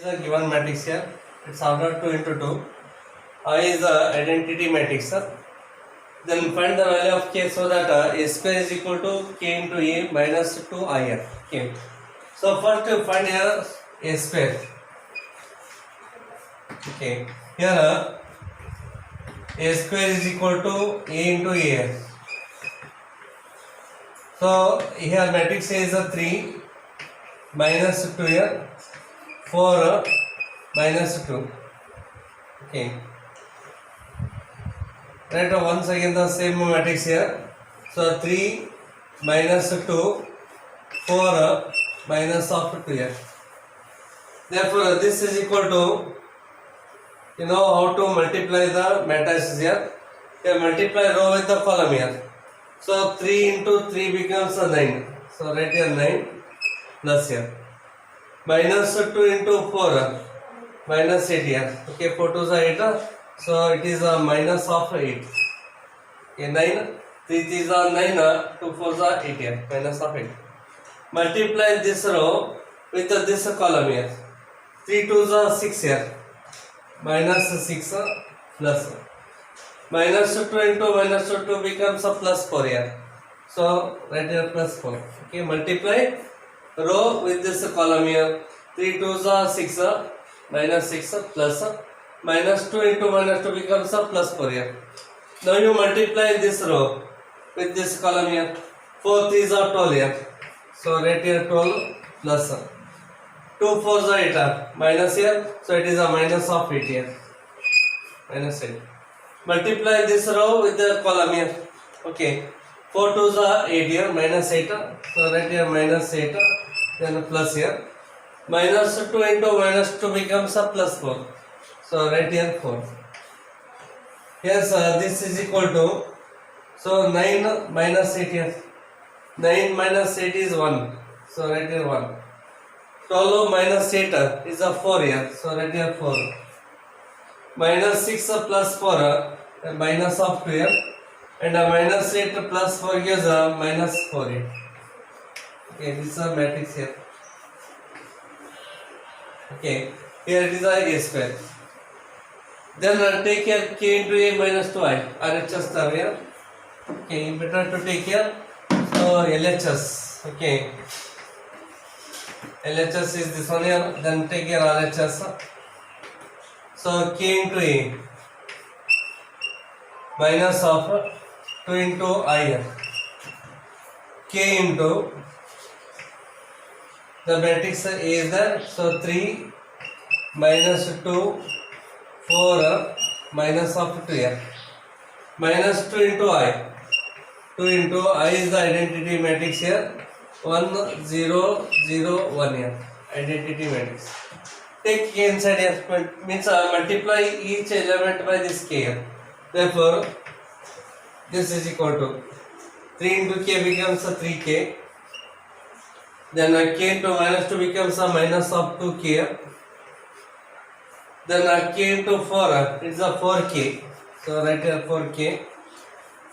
is a given matrix here. It's ordered 2 into 2. I is the identity matrix. Then find the value of k so that a square is equal to k into a minus 2ir. Okay. So first you find here a square. Okay. Here a square is equal to a into a. So here matrix A is a 3 minus 2 here 4 minus 2. Okay. Right, once again the same matrix here. So 3 minus 2 4 minus of 2 here. Therefore this is equal to, you know how to multiply the matrices here. You multiply row with the column here. So 3 into 3 becomes a 9. So write here 9 plus here. Minus 2 into 4 minus 8 here. Okay, 4 to the 8. So it is a minus of 8. Okay, 9. 3 is a 9. 2 4 is a 8 here. Minus of 8. Multiply this row with this column here. 3 2 is a 6 here. Minus 6 plus. Minus 2 into minus 2 becomes a plus 4 here. So write here plus 4. Okay, multiply row with this column here. 3 2 is 6 minus 6 plus minus 2 into minus 2 becomes a plus 4 here. Now you multiply this row with this column here. 4 3 is 12 here. So write here 12 plus 2 4 is 8 minus here. So it is a minus of 8 here. Minus 8. Multiply this row with the column here. Okay. 4 2 is 8 here. Minus 8. So write here minus 8. Then plus here. Minus 2 into minus 2 becomes a plus 4. So write here 4. Yes, this is equal to, so 9 minus 8 here. 9 minus 8 is 1. So write here 1. 12 minus 8 is a 4 here. So write here 4. Minus 6 plus 4 minus of 2 here. And minus 8 plus 4 gives minus 4 here. Okay, this is a matrix here. Okay, here it is a square. Then take here k into a minus 2i. RHS term here. Okay, better to take here. So LHS. Okay. LHS is this one here. Then take here RHS. So k into a minus of 2 into I here. K into the matrix A is there. So 3 minus 2 4 minus of 2 here. Minus 2 into I. 2 into I is the identity matrix here. 1 0 0 1 here. Identity matrix. Take k inside here. Means multiply each element by this k here. Therefore this is equal to 3 into k becomes a 3k. Then k into minus 2 becomes a minus of 2k. Then k into 4 is a 4k. So write here 4k.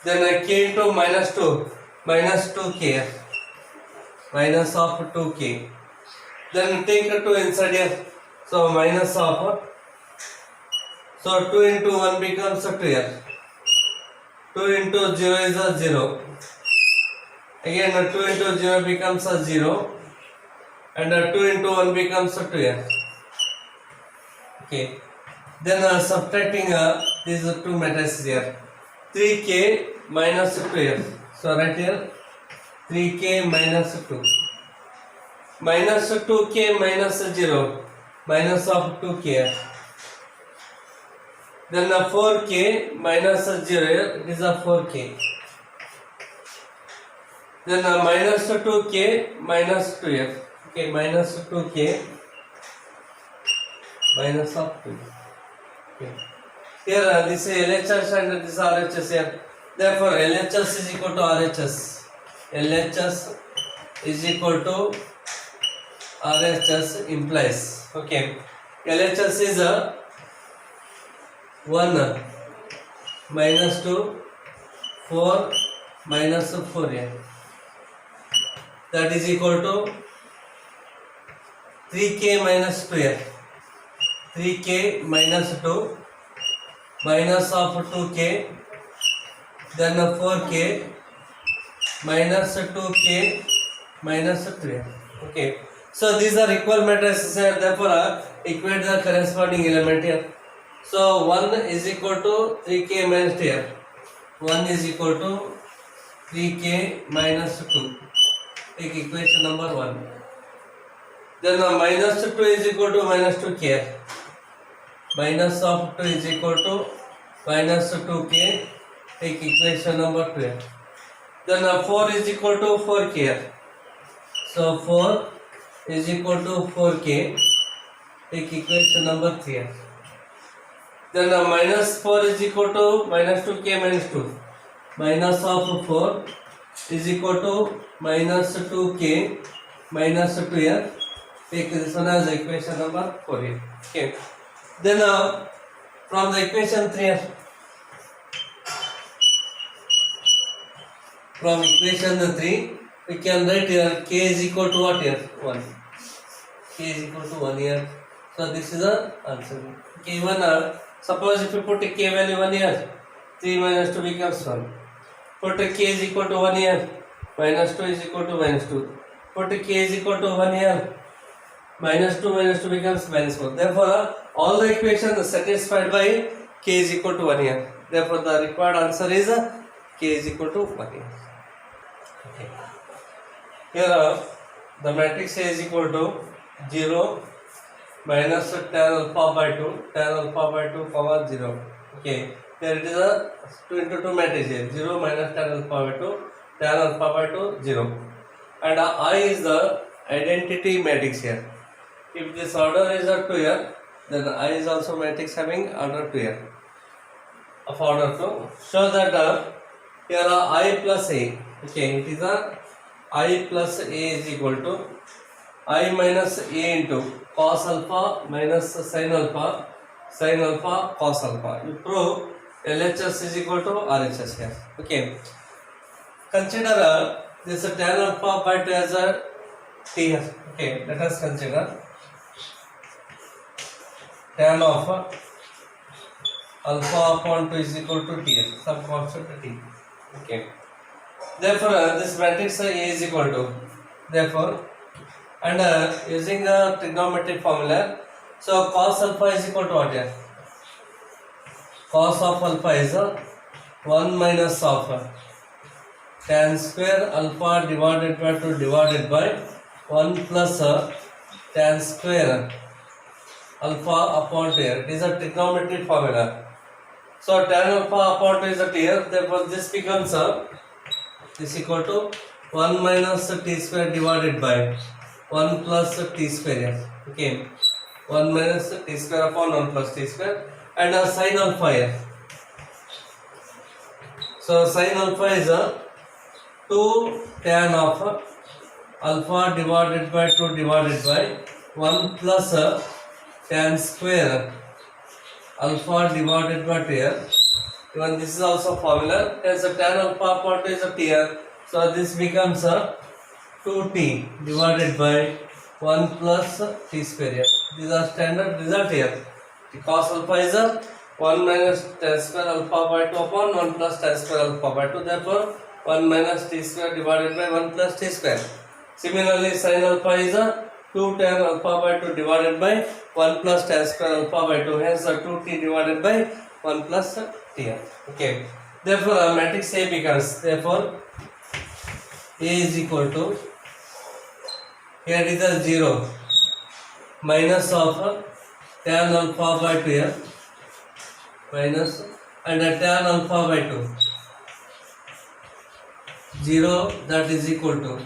Then k into minus 2 minus 2k. Minus of 2k. Then take 2 inside here. So minus of. So 2 into 1 becomes a 2 here. 2 into 0 is a 0. Again 2 into 0 becomes a 0. And 2 into 1 becomes a 2 here. Okay. Then subtracting these two matrices here. 3k minus 2 here. So right here 3k minus 2. Minus 2k minus 0. Minus of 2k. Then 4k minus 0 here. It is a 4k. Then minus 2k minus 2 here. Okay, minus 2k minus of 2. Okay. Here this is LHS and this is RHS here. Therefore LHS is equal to RHS. LHS is equal to RHS implies. Okay. LHS is 1 minus 2 4 minus 4 here. That is equal to 3k minus 2 here. 3k minus 2 minus of 2k, then 4k minus 2k minus 2. Okay, so these are equal matrices here, therefore equate the corresponding element here. So 1 is equal to 3k minus 2 here. 1 is equal to 3k minus 2. Take equation number 1. Then minus 2 is equal to minus 2k. Minus of 2 is equal to minus 2k. Take equation number 2. Then 4 is equal to 4k. So 4 is equal to 4k. Take equation number 3. Then minus 4 is equal to minus 2k minus 2. Minus of 4 is equal to minus 2k minus 2 here. Take this one as equation number 4 here. Okay. Then from the equation 3 here, from equation 3 we can write here k is equal to what here? 1. K is equal to 1 here. So this is the answer. Okay, even suppose if you put a k value 1 here, 3 minus 2 becomes 1. Put a k is equal to 1 here, minus 2 is equal to minus 2. Put a k is equal to 1 here, minus 2 becomes minus 4. Therefore, all the equations are satisfied by k is equal to 1 here. Therefore, the required answer is k is equal to 1 here. Okay. Here, the matrix A is equal to 0 minus tan alpha by 2, tan alpha by 2, comma 0. Okay. Here it is a 2 into 2 matrix here. 0 minus tan alpha by 2, tan alpha by 2, 0. And I is the identity matrix here. If this order is a 2 here, then I is also matrix having order 2 here. Of order 2. Show that here I plus A. Okay, it is a I plus A is equal to I minus A into cos alpha minus sin alpha cos alpha. You prove LHS is equal to RHS here. Okay. Consider this tan alpha by 2 as a T here. Okay, let us consider tan of alpha upon 2 is equal to T here, some constant T. Okay. Therefore, this matrix A is equal to, therefore, and using the trigonometric formula, so cos alpha is equal to what here? Cos of alpha is 1 minus of tan square alpha divided by 2 divided by 1 plus tan square alpha upon 2 here. It is a trigonometric formula. So tan alpha upon 2 is a here, therefore this becomes is equal to 1 minus t square divided by 1 plus t square. Okay, 1 minus t square upon 1 plus t square, and sin alpha here. So sin alpha is 2 tan of alpha divided by 2 divided by 1 plus tan square alpha divided by 2 here. Even this is also formula. As a tan alpha upon 2 is a t here. So this becomes a 2t divided by 1 plus t square here. These are standard result here. The cos alpha is a 1 minus tan square alpha by 2 upon 1 plus tan square alpha by 2. Therefore, 1 minus t square divided by 1 plus t square. Similarly, sin alpha is a 2 tan alpha by 2 divided by 1 plus tan square alpha by 2. Hence, 2t divided by 1 plus t. Okay. Therefore, matrix A becomes, therefore, A is equal to, here it is a 0 minus of tan alpha by 2 here, minus, and tan alpha by 2, 0, that is equal to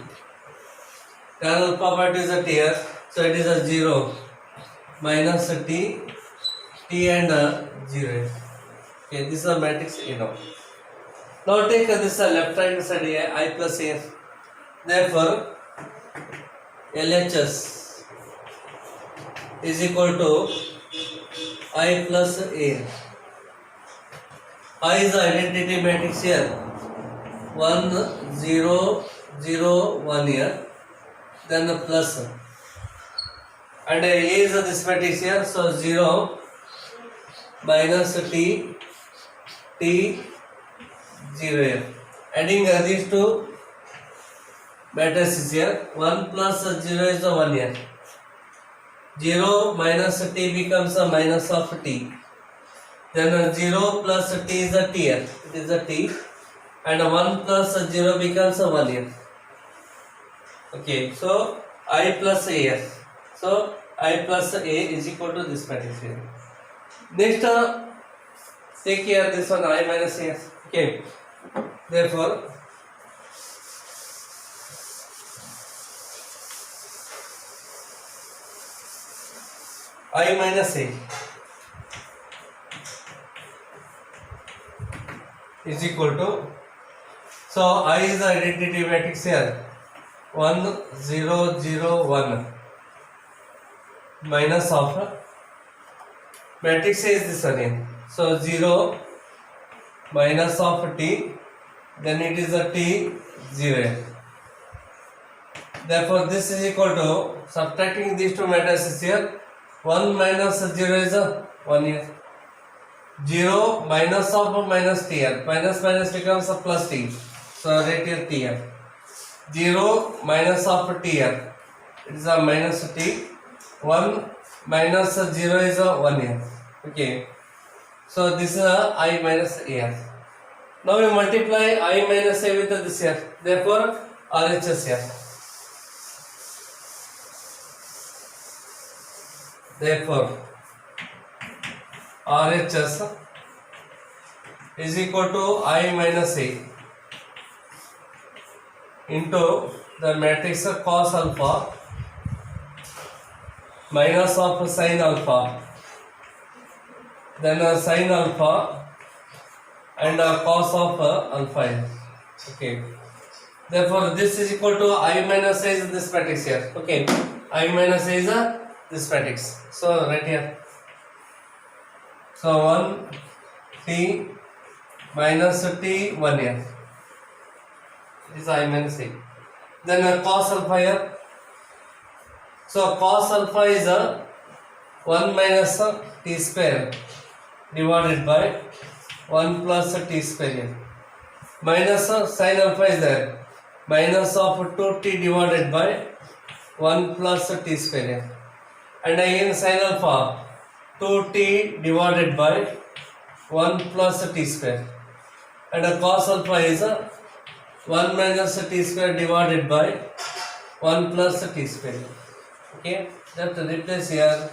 tan alpha by 2 is a t here, so it is a 0 minus t and 0. Okay, this is a matrix A now. Now take this left hand side here, I plus A. Therefore, LHS is equal to I plus A. I is the identity matrix here. 1, 0, 0, 1 here. Then the plus. and A is this matrix here, so 0 minus T, T 0 here. Adding these two matrices here, 1 plus 0 is the 1 here. 0 minus T becomes a minus of T. Then 0 plus T is a T here. It is a T. And 1 plus 0 becomes a 1 here. Okay, so I plus A here. So I plus A is equal to this matrix here. Next, take here this one I minus A. Okay, therefore I minus A is equal to, so I is the identity matrix here, 1 0 0 1 minus of matrix A is this one here. So 0 minus of T, then it is a T 0. Therefore this is equal to, subtracting these two matrices here, 1 minus 0 is a 1 here. 0 minus of minus T here. Minus minus becomes a plus T. So write here T here. 0 minus of T here. It is a minus T. 1 minus 0 is a 1 here. Okay. So this is a I minus A here. Now we multiply I minus A with this here. Therefore RHS here. Therefore RHS is equal to I minus A into the matrix cos alpha minus of sin alpha, then sin alpha and cos of alpha. Okay. Therefore this is equal to I minus A is this matrix here. Okay. I minus A is this matrix. So right here. So 1 T minus T 1 here. It is I minus A. Then cos alpha here. So cos alpha is 1 minus T square divided by 1 plus T square here. Minus sin alpha is there. Minus of 2T divided by 1 plus T square here. And again sin alpha 2T divided by 1 plus T square. And cos alpha is 1 minus T square divided by 1 plus T square. Okay, that replace here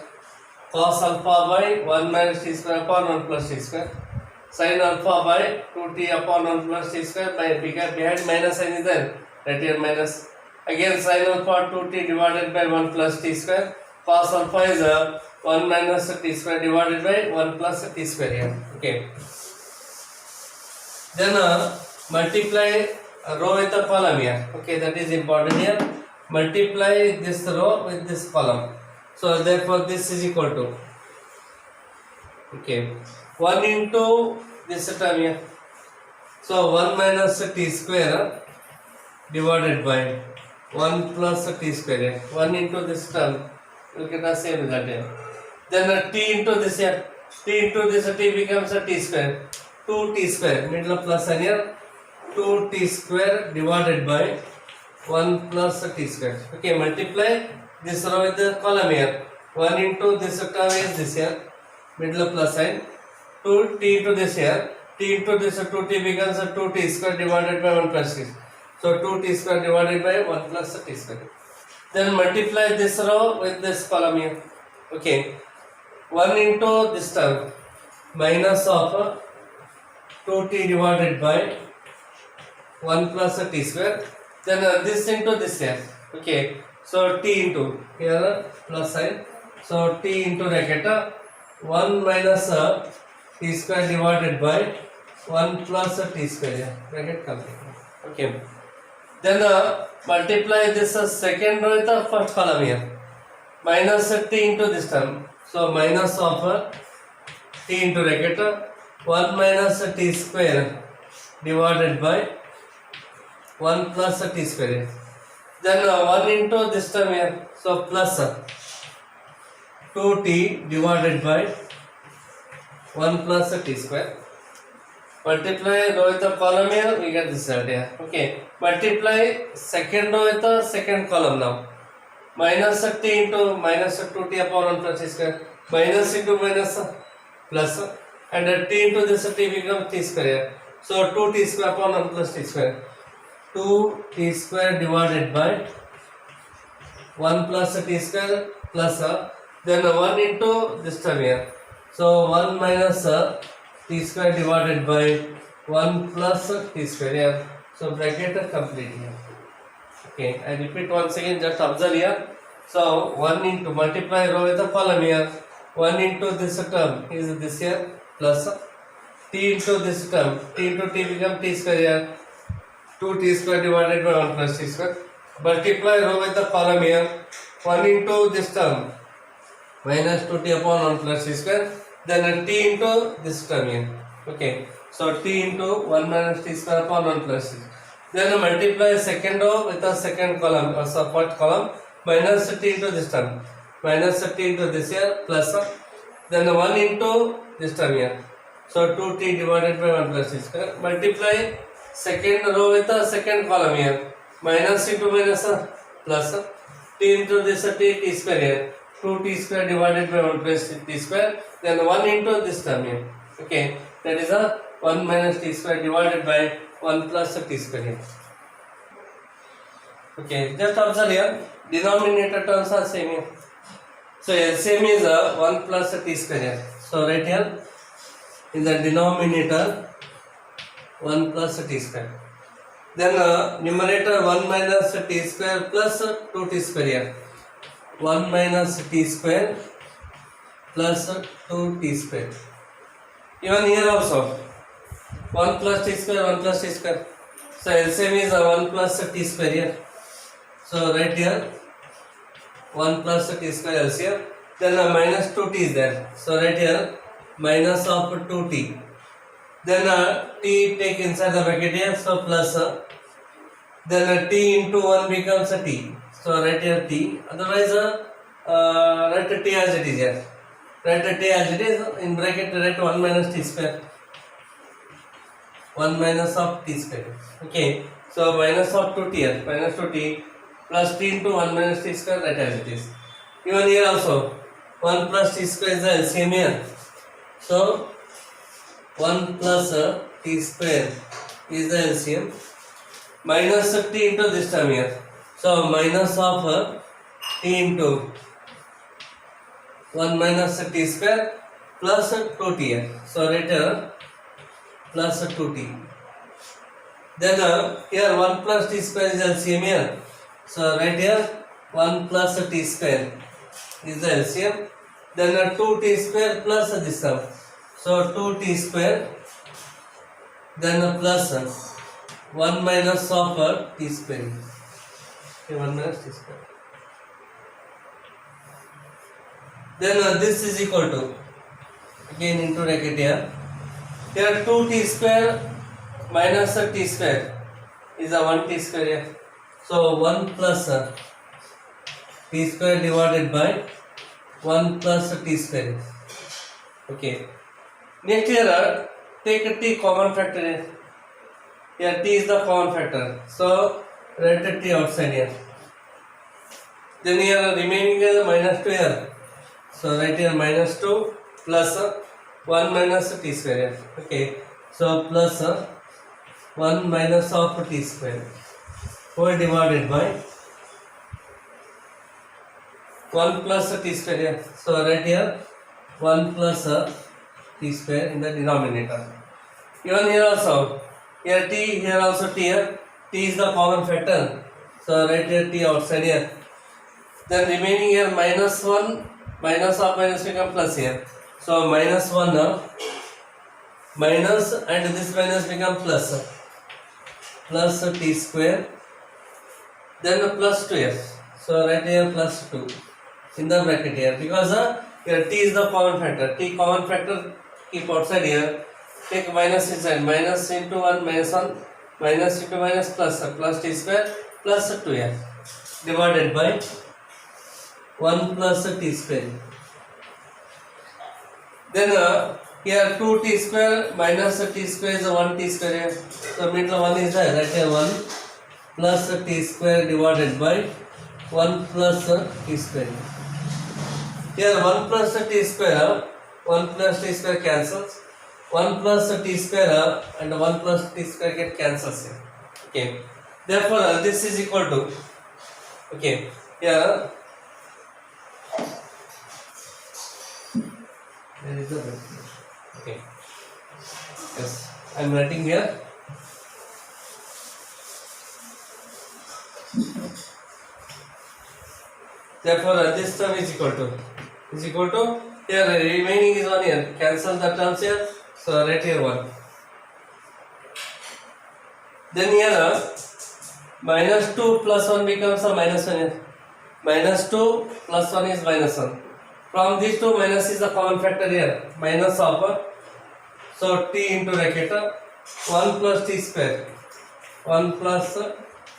cos alpha by 1 minus T square upon 1 plus T square. Sin alpha by 2T upon 1 plus T square, by behind minus sign is there. Right here minus. Again sin alpha 2T divided by 1 plus T square. Cos alpha is 1 minus T square divided by 1 plus T square here. Okay. Then multiply row with the column here. Okay, that is important here. Multiply this row with this column. So therefore this is equal to, okay, 1 into this term here. So 1 minus T square divided by 1 plus T square here. 1 into this term, you will get the same result here. Then T into this here. T into this T becomes a T square. 2T square, middle of plus sign here. 2T square divided by 1 plus T square. Okay, multiply this row with the column here. 1 into this term is this here. Middle of plus sign. 2T into this here. T into this 2T becomes a 2T square divided by 1 plus T. So 2T square divided by 1 plus T square. Then multiply this row with this column here. Okay. 1 into this term minus of 2T divided by 1 plus T square. Then this into this here. Okay. So T into here plus sign. So T into bracket 1 minus T square divided by 1 plus T square here. Bracket complete. Okay. Then multiply this second row with the first column here. Minus T into this term. So minus of T into bracket 1 minus T square divided by 1 plus T square. Then 1 into this term here. So plus 2t divided by 1 plus t square. Multiply row with the column here, we get this result here. Okay. Multiply second row with the second column now. Minus t into minus 2t upon 1 plus t square. Minus into minus plus. And t into this t becomes t square here. So 2t square upon 1 plus t square. 2t square divided by 1 plus t square plus then 1 into this term here. So 1 minus t square divided by 1 plus t square here. So bracket complete here. Okay, I repeat once again, just observe here. So 1 into multiply row with the column here. 1 into this term is this here plus t into this term. T into t become t square here. 2t square divided by 1 plus t square. Multiply row with the column here. 1 into this term minus 2t upon 1 plus t square. Then t into this term here. Okay. So t into 1 minus t square upon 1 plus t. Then multiply second row with the second column or support column minus t into this term. Minus t into this here plus then 1 into this term here. So 2t divided by 1 plus t square. Multiply second row with the second column here. Minus into minus plus t into this t square here. 2t square divided by 1 plus t square. Then 1 into this term here. Okay, that is 1 minus t square divided by 1 plus t square here. Okay, just observe here. Denominator terms are same here. So LCM is 1 plus t square here. So right here in the denominator 1 plus t square. Then numerator 1 minus t square plus 2t square here. 1 minus t square plus 2t square. Even here also 1 plus t square, 1 plus t square. So LCM is 1 plus t square here. So right here 1 plus t square LCM. Then minus 2t is there. So right here minus of 2t. Then t take inside the bracket here. So plus then t into 1 becomes a t. So write here t. Otherwise, write t as it is here. Write t as it is in bracket. Write 1 minus t square. 1 minus of t square. Okay. So minus of 2t here. Minus 2t plus t into 1 minus t square. Write as it is. Even here also 1 plus t square is the LCM here. So 1 plus t square is the LCM. Minus t into this term here. So minus of t into 1 minus t square plus 2t here. So right here plus 2t. Then here 1 plus t square is LCM here. So right here 1 plus t square is the LCM. Then 2t square plus this term. So 2t square then plus 1 minus of t square. Okay, 1 minus t square. Then this is equal to again into bracket here. Here 2t square minus t square is a 1t square here. So 1 plus t square divided by 1 plus t square. Okay. Next here take a t common factor here. Here t is the common factor. So write t outside here. Then here remaining is minus 2 here. So write here minus 2 plus 1 minus t square here. Okay. So plus 1 minus of t square whole divided by 1 plus t square here. So write here 1 plus t square in the denominator. Even here also, here t, here also t here. T is the common factor. So write here t outside here. Then remaining here minus 1, minus of minus become plus here. So minus 1 minus and this minus become plus. Plus t square. Then plus 2 here. So write here plus 2 in the bracket here. Because here t is the common factor. T common factor keep outside here. Take minus inside. Minus into 1 minus 1. Minus into minus plus. Plus t square plus 2 here. Divided by 1 plus t square. Then here 2t square minus t square is 1t square here. So middle 1 is there, right here 1 plus t square divided by 1 plus t square. Here 1 plus t square, 1 plus t square cancels. 1 plus t square and 1 plus t square get cancels here. Okay. Therefore this is equal to, okay, here where is the break? Okay. Yes, I am writing here. Therefore this term is equal to here remaining is 1 here. Cancel the terms here. So write here 1. Then here minus 2 plus 1 becomes a minus 1 here. Minus 2 plus 1 is minus 1. From these two minus is the common factor here. Minus of so t into bracket 1 plus t square. 1 plus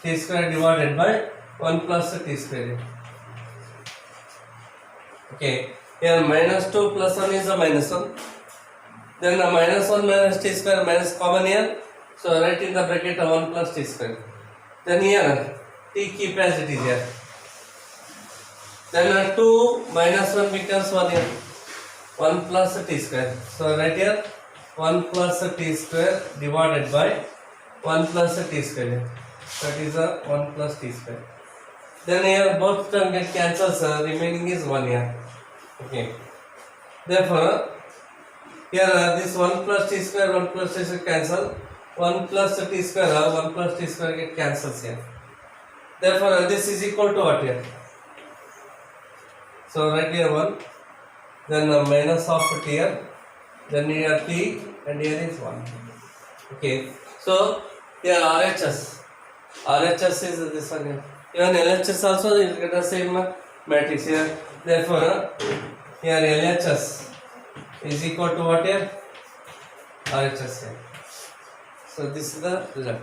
t square divided by 1 plus t square. Okay. Here minus 2 plus 1 is a minus 1. Then the minus 1 minus t square minus common here. So write in the bracket 1 plus t square. Then here t keep as it is here. Then 2 minus 1 becomes 1 here. 1 plus t square. So write here 1 plus t square divided by 1 plus t square here. That is 1 plus t square. Then here both terms get cancelled, remaining is 1 here. Okay. Therefore here this 1 plus t square 1 plus t square cancel. 1 plus t square 1 plus t square get cancels here. Therefore this is equal to what here? So write here 1. Then minus of t here. Then here t and here is 1. Okay. So here RHS is this one here. Even LHS also you get the same matrix here. Therefore here LHS is equal to what here? RHS here. So this is the result.